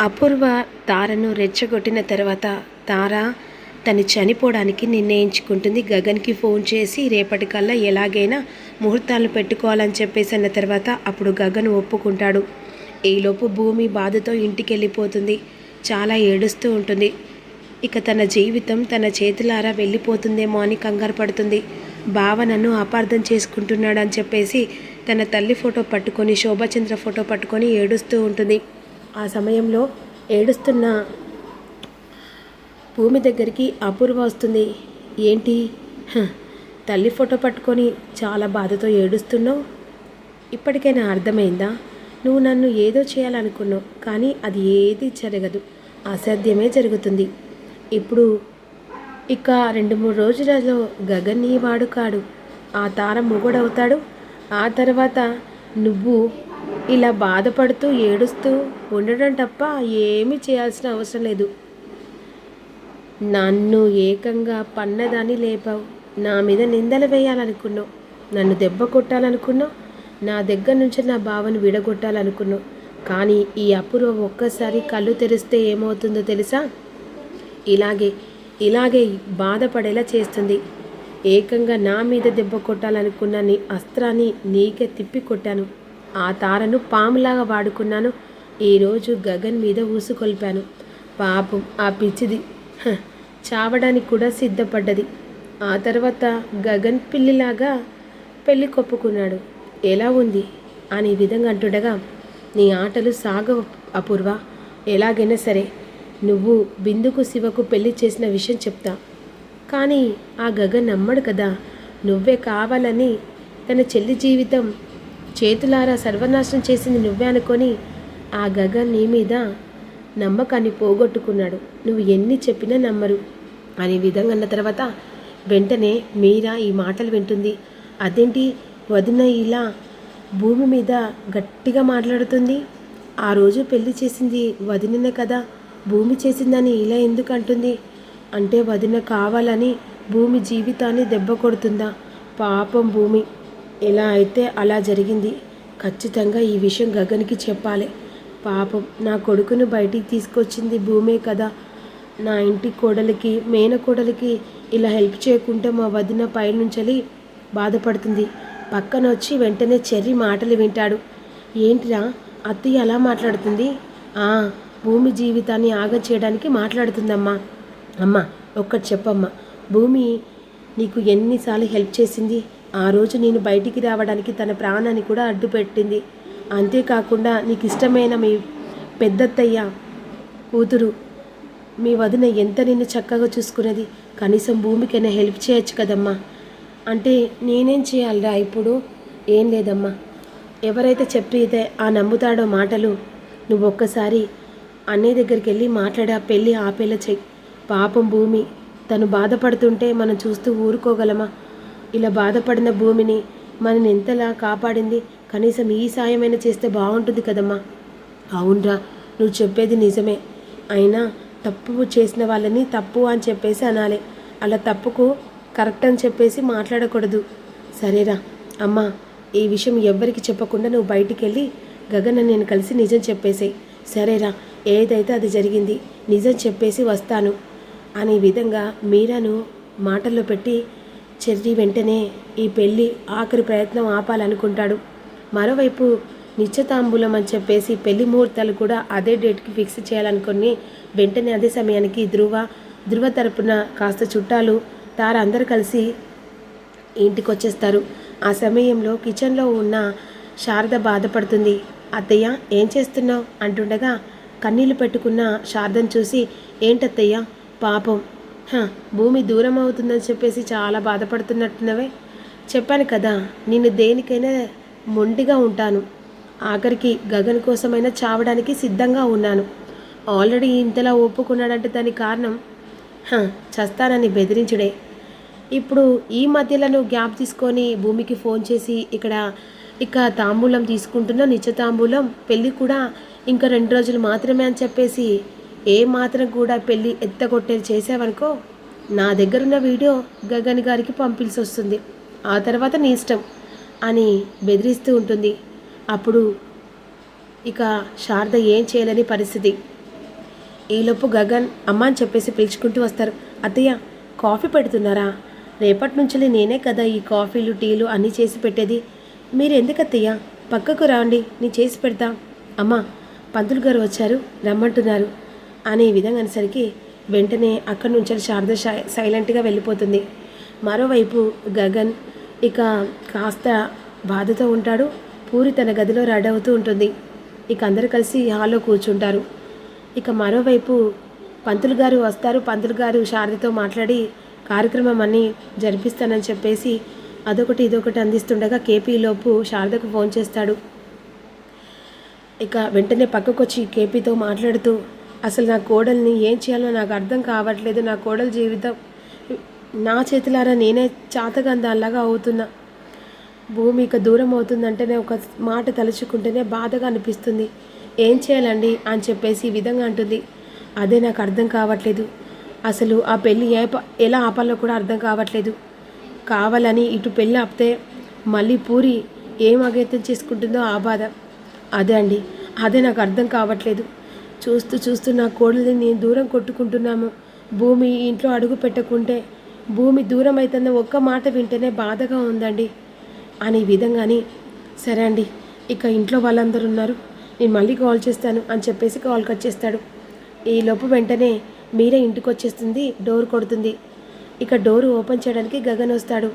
అపూర్వ తారను రెచ్చగొట్టిన తర్వాత తార తను చనిపోవడానికి నిర్ణయించుకుంటుంది. గగన్కి ఫోన్ చేసి రేపటికల్లా ఎలాగైనా ముహూర్తాలను పెట్టుకోవాలని చెప్పేసి అన్న తర్వాత అప్పుడు గగన్ ఒప్పుకుంటాడు. ఈలోపు భూమి బాధతో ఇంటికి వెళ్ళిపోతుంది. చాలా ఏడుస్తూ ఉంటుంది. ఇక తన జీవితం తన చేతులారా వెళ్ళిపోతుందేమో అని కంగారు పడుతుంది. బావ నన్ను అపార్థం చేసుకుంటున్నాడు అని చెప్పేసి తన తల్లి ఫోటో పట్టుకొని శోభాచంద్ర ఫోటో పట్టుకొని ఏడుస్తూ ఉంటుంది. ఆ సమయంలో ఏడుస్తున్న భూమి దగ్గరికి అపూర్వ వస్తుంది. ఏంటి తల్లి ఫోటో పట్టుకొని చాలా బాధతో ఏడుస్తున్నావు? ఇప్పటికైనా అర్థమైందా? నువ్వు నన్ను ఏదో చేయాలనుకున్నావు, కానీ అది ఏది జరగదు, అసాధ్యమే జరుగుతుంది. ఇప్పుడు ఇక 2-3 రోజులలో గగన్ నీ వాడు కాడు, ఆ తార మొగుడవుతాడు. ఆ తర్వాత నువ్వు ఇలా బాధపడుతూ ఏడుస్తూ ఉండడం తప్ప ఏమీ చేయాల్సిన అవసరం లేదు. నన్ను ఏకంగా పన్నదాన్ని లేపావు, నా మీద నిందలు వేయాలనుకున్నావు, నన్ను దెబ్బ కొట్టాలనుకున్నావు, నా దగ్గర నుంచి నా బావను విడగొట్టాలనుకున్నావు. కానీ ఈ అపూర్వ ఒక్కసారి కళ్ళు తెరిస్తే ఏమవుతుందో తెలుసా? ఇలాగే బాధపడేలా చేస్తుంది. ఏకంగా నా మీద దెబ్బ కొట్టాలనుకున్న నీ అస్త్రాన్ని నీకే తిప్పి కొట్టాను. ఆ తారను పాములాగా వాడుకున్నాను. ఈరోజు గగన్ మీద ఊసుకొల్పాను. పాపం ఆ పిచ్చిది చావడానికి కూడా సిద్ధపడ్డది. ఆ తర్వాత గగన్ పిల్లిలాగా పెళ్ళి కొప్పుకున్నాడు. ఎలా ఉంది అని విధంగా అంటుండగా, నీ ఆటలు సాగవు అపూర్వ. ఎలాగైనా సరే నువ్వు బిందుకు శివకు పెళ్లి చేసిన విషయం చెప్తా. కానీ ఆ గగన్ నమ్మడు కదా. నువ్వే కావాలని తన చెల్లి జీవితం చేతులారా సర్వనాశనం చేసింది నువ్వే అనుకొని ఆ గగన్ నీ మీద నమ్మకాన్ని పోగొట్టుకున్నాడు. నువ్వు ఎన్ని చెప్పినా నమ్మరు అనే విధంగా అన్న తర్వాత వెంటనే మీరా ఈ మాటలు వింటుంది. అదేంటి వదిన ఇలా భూమి మీద గట్టిగా మాట్లాడుతుంది? ఆ రోజు పెళ్లి చేసింది వదిననే కదా, భూమి చేసిందని ఇలా ఎందుకు అంటుంది? అంటే వదిన కావాలని భూమి జీవితాన్ని దెబ్బ కొడుతుందా? పాపం భూమి. ఎలా అయితే అలా జరిగింది. ఖచ్చితంగా ఈ విషయం గగన్కి చెప్పాలి. పాపం నా కొడుకును బయటికి తీసుకొచ్చింది భూమే కదా. నా ఇంటి కోడలికి మేనకోడలికి ఇలా హెల్ప్ చేయకుంటే మా వదిన పైనుంచలి బాధపడుతుంది. పక్కన వచ్చి వెంటనే చెర్రి మాటలు వింటాడు. ఏంటిరా అత్తయ్య అలా మాట్లాడుతుంది? భూమి జీవితాన్ని ఆగం చేయడానికి మాట్లాడుతుందమ్మా. అమ్మ ఒక్కటి చెప్పమ్మా, భూమి నీకు ఎన్నిసార్లు హెల్ప్ చేసింది. ఆ రోజు నేను బయటికి రావడానికి తన ప్రాణాన్ని కూడా అడ్డుపెట్టింది. అంతేకాకుండా నీకు ఇష్టమైన మీ పెద్దత్తయ్య కూతురు మీ వదిన ఎంత నిన్ను చక్కగా చూసుకునేది. కనీసం భూమికైనా హెల్ప్ చేయొచ్చు కదమ్మా. అంటే నేనేం చేయాలిరా ఇప్పుడు? ఏం లేదమ్మా, ఎవరైతే చెప్పితే ఆ నమ్ముతాడో మాటలు నువ్వు ఒక్కసారి అన్నయ్య దగ్గరికి వెళ్ళి మాట్లాడా పెళ్ళి ఆపేలా చెయ్యి. పాపం భూమి తను బాధపడుతుంటే మనం చూస్తూ ఊరుకోగలమా? ఇలా బాధపడిన భూమిని మనని ఎంతలా కాపాడింది. కనీసం ఈ సాయమైనా చేస్తే బాగుంటుంది కదమ్మా. అవునరా, నువ్వు చెప్పేది నిజమే. అయినా తప్పు చేసిన వాళ్ళని తప్పు అని చెప్పేసి అనాలి. అలా తప్పుకు కరెక్ట్ అని చెప్పేసి మాట్లాడకూడదు. సరేరా అమ్మా, ఈ విషయం ఎవ్వరికి చెప్పకుండా నువ్వు బయటికి వెళ్ళి గగన్ నేను కలిసి నిజం చెప్పేసేయి. సరేరా, ఏదైతే అది జరిగింది, నిజం చెప్పేసి వస్తాను అనే విధంగా మీరాను మాటల్లో పెట్టి చెర్రి వెంటనే ఈ పెళ్ళి ఆఖరి ప్రయత్నం ఆపాలనుకుంటాడు. మరోవైపు నిశ్చితాంబూలం అని చెప్పేసి పెళ్లి ముహూర్తాలు కూడా అదే డేట్కి ఫిక్స్ చేయాలనుకుని వెంటనే అదే సమయానికి ధృవ తరపున కాస్త చుట్టాలు తార అందరు కలిసి ఇంటికి వచ్చేస్తారు. ఆ సమయంలో కిచెన్లో ఉన్న శారద బాధపడుతుంది. అత్తయ్య ఏం చేస్తున్నావు అంటుండగా కన్నీళ్లు పెట్టుకున్న శారదను చూసి, ఏంటత్తయ్య పాపం భూమి దూరం అవుతుందని చెప్పేసి చాలా బాధపడుతున్నట్టున్నవే. చెప్పాను కదా నేను దేనికైనా మొండిగా ఉంటాను. ఆఖరికి గగన్ కోసమైనా చావడానికి సిద్ధంగా ఉన్నాను. ఆల్రెడీ ఇంతలా ఒప్పుకున్నాడంటే దానికి కారణం చస్తానని బెదిరించుడే. ఇప్పుడు ఈ మధ్యలో నువ్వు గ్యాప్ తీసుకొని భూమికి ఫోన్ చేసి ఇక తాంబూలం తీసుకుంటున్నా, నిశ్చితాంబూలం పెళ్ళి కూడా ఇంకా 2 రోజులు మాత్రమే అని చెప్పేసి ఏ మాత్రం కూడా పెళ్ళి ఎత్తగొట్టేది చేసావనుకో, నా దగ్గరున్న వీడియో గగన్ గారికి పంపిల్సి వస్తుంది. ఆ తర్వాత నీ ఇష్టం అని బెదిరిస్తూ ఉంటుంది. అప్పుడు ఇక శారద ఏం చేయలేని పరిస్థితి. ఈలోపు గగన్ అమ్మ అని చెప్పేసి పిలుచుకుంటూ వస్తారు. అత్తయ్య కాఫీ పెడుతున్నారా? రేపటి నుంచి నేనే కదా ఈ కాఫీలు టీలు అన్నీ చేసి పెట్టేది. మీరు ఎందుకు అత్తయ్య పక్కకు రాండి, నేను చేసి పెడతా. అమ్మ పంతులు గారు వచ్చారు, రమ్మంటున్నారు అనే విధంగా అనేసరికి వెంటనే అక్కడి నుంచి శారద సైలెంట్గా వెళ్ళిపోతుంది. మరోవైపు గగన్ ఇక కాస్త బాధతో ఉంటాడు. పూరి తన గదిలో రెడీ అవుతూ ఉంటుంది. ఇక అందరూ కలిసి హాల్లో కూర్చుంటారు. ఇక మరోవైపు పంతులు గారు వస్తారు. పంతులు గారు శారదతో మాట్లాడి కార్యక్రమం అన్నీ జరిపిస్తానని చెప్పేసి అదొకటి ఇదొకటి అందిస్తుండగా కేపీలోపు శారదకు ఫోన్ చేస్తాడు. ఇక వెంటనే పక్కకొచ్చి కేపీతో మాట్లాడుతూ, అసలు నా కోడల్ని ఏం చేయాలో నాకు అర్థం కావట్లేదు. నా కోడల జీవితం నా చేతులారా నేనే చాతగందాల్లాగా అవుతున్నా. భూమి ఇక దూరం అవుతుందంటేనే ఒక మాట తలుచుకుంటేనే బాధగా అనిపిస్తుంది. ఏం చేయాలండి అని చెప్పేసి ఈ విధంగా అంటుంది. అదే నాకు అర్థం కావట్లేదు. అసలు ఆ పెళ్ళి ఎలా ఆపాలో కూడా అర్థం కావట్లేదు. కావాలని ఇటు పెళ్ళి ఆపితే మళ్ళీ పూరి ఏం అగత్యం చేసుకుంటుందో ఆ బాధ. అదే నాకు అర్థం కావట్లేదు. చూస్తూ నా కోడల్ని నేను దూరం కొట్టుకుంటున్నాము. భూమి ఇంట్లో అడుగు పెట్టకుంటే భూమి దూరం అవుతుందో ఒక్క మాట వింటేనే బాధగా ఉందండి అని విధంగాని, సరే అండి ఇక ఇంట్లో వాళ్ళందరూ ఉన్నారు, నేను మళ్ళీ కాల్ చేస్తాను అని చెప్పేసి కాల్ కట్ చేస్తాడు. ఈలోపు వెంటనే మీరే ఇంటికి వచ్చేస్తుంది, డోర్ కొడుతుంది. ఇక డోరు ఓపెన్ చేయడానికి గగన్ వస్తాడు.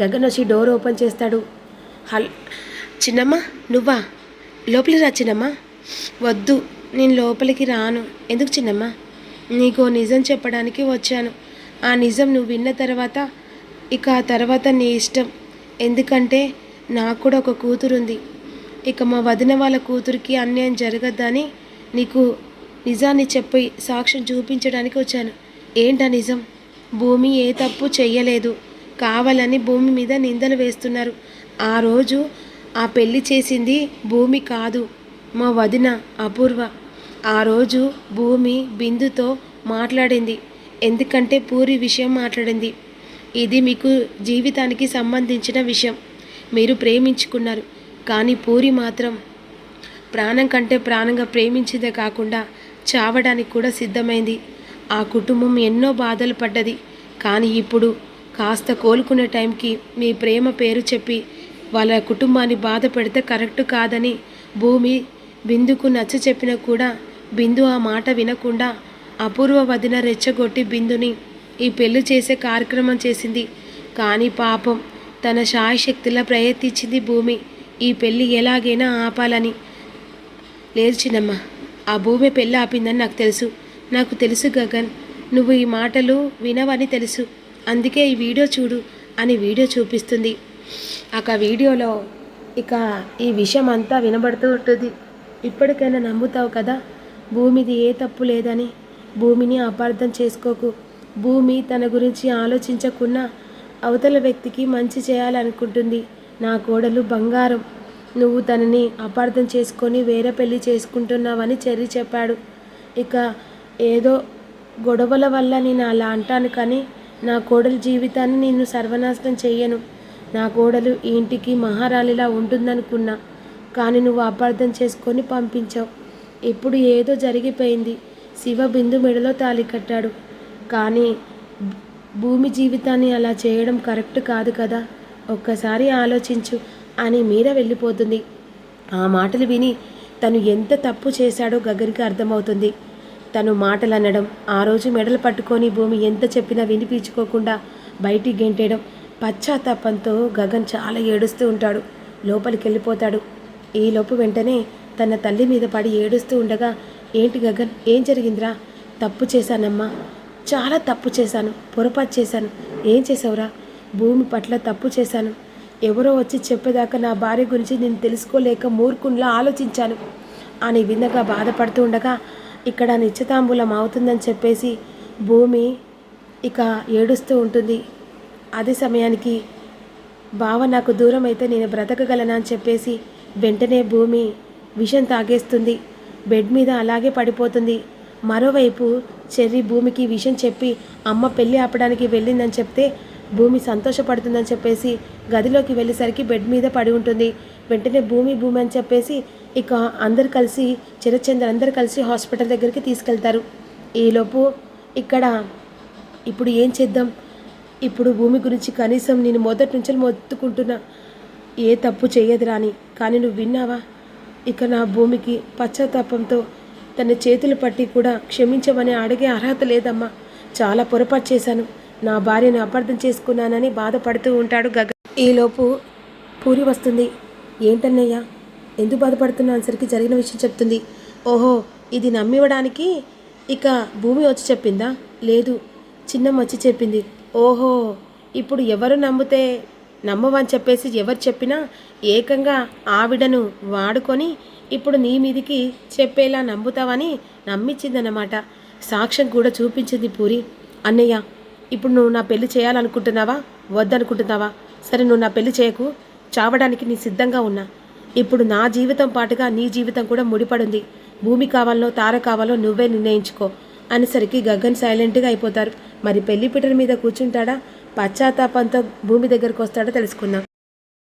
గగన్ వచ్చి డోర్ ఓపెన్ చేస్తాడు. చిన్నమ్మ నువ్వా? లోపలికి రా చిన్నమ్మ. వద్దు, నేను లోపలికి రాను. ఎందుకు చిన్నమ్మ? నీకు నిజం చెప్పడానికి వచ్చాను. ఆ నిజం నువ్వు విన్న తర్వాత ఇక ఆ తర్వాత నీ ఇష్టం. ఎందుకంటే నాకు కూడా ఒక కూతురుంది. ఇక మా వదిన వాళ్ళ కూతురికి అన్యాయం జరగద్దని నీకు నిజాన్ని చెప్పి సాక్ష్యం చూపించడానికి వచ్చాను. ఏంటా నిజం? భూమి ఏ తప్పు చెయ్యలేదు. కావాలని భూమి మీద నిందలు వేస్తున్నారు. ఆ రోజు ఆ పెళ్లి చేసింది భూమి కాదు, మా వదిన అపూర్వ. ఆ రోజు భూమి బిందుతో మాట్లాడింది. ఎందుకంటే పూరి విషయం మాట్లాడింది. ఇది మీకు జీవితానికి సంబంధించిన విషయం. మీరు ప్రేమించుకున్నారు, కానీ పూరి మాత్రం ప్రాణం కంటే ప్రాణంగా ప్రేమించిందే కాకుండా చావడానికి కూడా సిద్ధమైంది. ఆ కుటుంబం ఎన్నో బాధలు పడ్డది. కానీ ఇప్పుడు కాస్త కోలుకునే టైంకి మీ ప్రేమ పేరు చెప్పి వాళ్ళ కుటుంబాన్ని బాధ పెడితే కరెక్ట్ కాదని భూమి బిందుకు నచ్చ చెప్పినా కూడా బిందు ఆ మాట వినకుండా అపూర్వ వదిన రెచ్చగొట్టి బిందుని ఈ పెళ్లి చేసే కార్యక్రమం చేసింది. కానీ పాపం తన శాయశక్తిలా ప్రయత్నించింది భూమి ఈ పెళ్ళి ఎలాగైనా ఆపాలని. లేదు చిన్నమ్మ, ఆ భూమి పెళ్ళి ఆపిందని నాకు తెలుసు గగన్. నువ్వు ఈ మాటలు వినవని తెలుసు. అందుకే ఈ వీడియో చూడు అని వీడియో చూపిస్తుంది. ఆ వీడియోలో ఇక ఈ విషయం అంతా వినబడుతూ ఉంటుంది. ఇప్పటికైనా నమ్ముతావు కదా భూమిది ఏ తప్పు లేదని. భూమిని అపార్థం చేసుకోకు. భూమి తన గురించి ఆలోచించకుండా అవతల వ్యక్తికి మంచి చేయాలనుకుంటుంది. నా కోడలు బంగారం. నువ్వు తనని అపార్థం చేసుకొని వేరే పెళ్లి చేసుకుంటున్నావని చెర్రి చెప్పాడు. ఇక ఏదో గొడవల వల్ల నేను అలా అంటాను, కానీ నా కోడలు జీవితాన్ని నేను సర్వనాశనం చెయ్యను. నా కోడలు ఈ ఇంటికి మహారాణిలా ఉంటుందనుకున్నా, కానీ నువ్వు అపార్థం చేసుకొని పంపించావు. ఇప్పుడు ఏదో జరిగిపోయింది. శివ బిందు మెడలో తాళి కట్టాడు, కానీ భూమి జీవితాన్ని అలా చేయడం కరెక్ట్ కాదు కదా. ఒక్కసారి ఆలోచించు అని మీర వెళ్ళిపోతుంది. ఆ మాటలు విని తను ఎంత తప్పు చేశాడో గగన్కి అర్థమవుతుంది. తను మాటలు అనడం, ఆ రోజు మెడలు పట్టుకొని భూమి ఎంత చెప్పినా వినిపించుకోకుండా బయటికి గెంటేయడం, పశ్చాత్తాపంతో గగన్ చాలా ఏడుస్తూ ఉంటాడు. లోపలికి వెళ్ళిపోతాడు. ఈలోపు వెంటనే తన తల్లి మీద పడి ఏడుస్తూ ఉండగా, ఏంటి గగన్, ఏం జరిగిందిరా? తప్పు చేశానమ్మా, చాలా తప్పు చేశాను, పొరపాటు చేశాను. ఏం చేసావురా? భూమి పట్ల తప్పు చేశాను. ఎవరో వచ్చి చెప్పేదాకా నా భార్య గురించి నేను తెలుసుకోలేక మూర్ఖునిలా ఆలోచించాను అని విధంగా బాధపడుతూ ఉండగా, ఇక్కడ నిశ్చితాంబూలం అవుతుందని చెప్పేసి భూమి ఇక ఏడుస్తూ ఉంటుంది. అదే సమయానికి బావ నాకు దూరం అయితే నేను బ్రతకగలనా అని చెప్పేసి వెంటనే భూమి విషం తాగేస్తుంది. బెడ్ మీద అలాగే పడిపోతుంది. మరోవైపు చెర్రి భూమికి విషయం చెప్పి అమ్మ పెళ్ళి ఆపడానికి వెళ్ళిందని చెప్తే భూమి సంతోషపడుతుందని చెప్పేసి గదిలోకి వెళ్ళేసరికి బెడ్ మీద పడి ఉంటుంది. వెంటనే భూమి భూమి అని చెప్పేసి ఇక అందరు కలిసి చిరచంద్ర అందరు కలిసి హాస్పిటల్ దగ్గరికి తీసుకెళ్తారు. ఈలోపు ఇక్కడ ఇప్పుడు ఏం చేద్దాం, ఇప్పుడు భూమి గురించి కనీసం నేను మొదటి నుంచి మొత్తుకుంటున్నా ఏ తప్పు చేయదురా అని, కానీ నువ్వు విన్నావా? ఇక నా భూమికి పశ్చాత్తాపంతో తన చేతులు పట్టి కూడా క్షమించమని అడిగే అర్హత లేదమ్మా. చాలా పొరపాటు చేశాను, నా భార్యను అపార్థం చేసుకున్నానని బాధపడుతూ ఉంటాడు గగన్. ఈలోపు పూరి వస్తుంది. ఏంటన్నయ్యా ఎందుకు బాధపడుతున్నా అనేసరికి జరిగిన విషయం చెప్తుంది. ఓహో, ఇది నమ్మివ్వడానికి ఇక భూమి వచ్చి చెప్పిందా? లేదు, చిన్నమ్మ వచ్చి చెప్పింది. ఓహో, ఇప్పుడు ఎవరు నమ్మితే నమ్మవని చెప్పేసి ఎవరు చెప్పినా ఏకంగా ఆవిడను వాడుకొని ఇప్పుడు నీ మీదికి చెప్పేలా నమ్ముతావని నమ్మించిందన్నమాట. సాక్ష్యం కూడా చూపించింది పూరి. అన్నయ్య, ఇప్పుడు నువ్వు నా పెళ్లి చేయాలనుకుంటున్నావా వద్దనుకుంటున్నావా? సరే, నువ్వు నా పెళ్లి చేయకు, చావడానికి నీ సిద్ధంగా ఉన్నా. ఇప్పుడు నా జీవితం పాటుగా నీ జీవితం కూడా ముడిపడుంది. భూమి కావాలో తార కావాలో నువ్వే నిర్ణయించుకో అనేసరికి గగన్ సైలెంట్గా అయిపోతారు. మరి పెళ్లి పీటల మీద కూర్చుంటాడా, పశ్చాత్తాపంతో భూమి దగ్గరకు వస్తాడో తెలుసుకుందాం.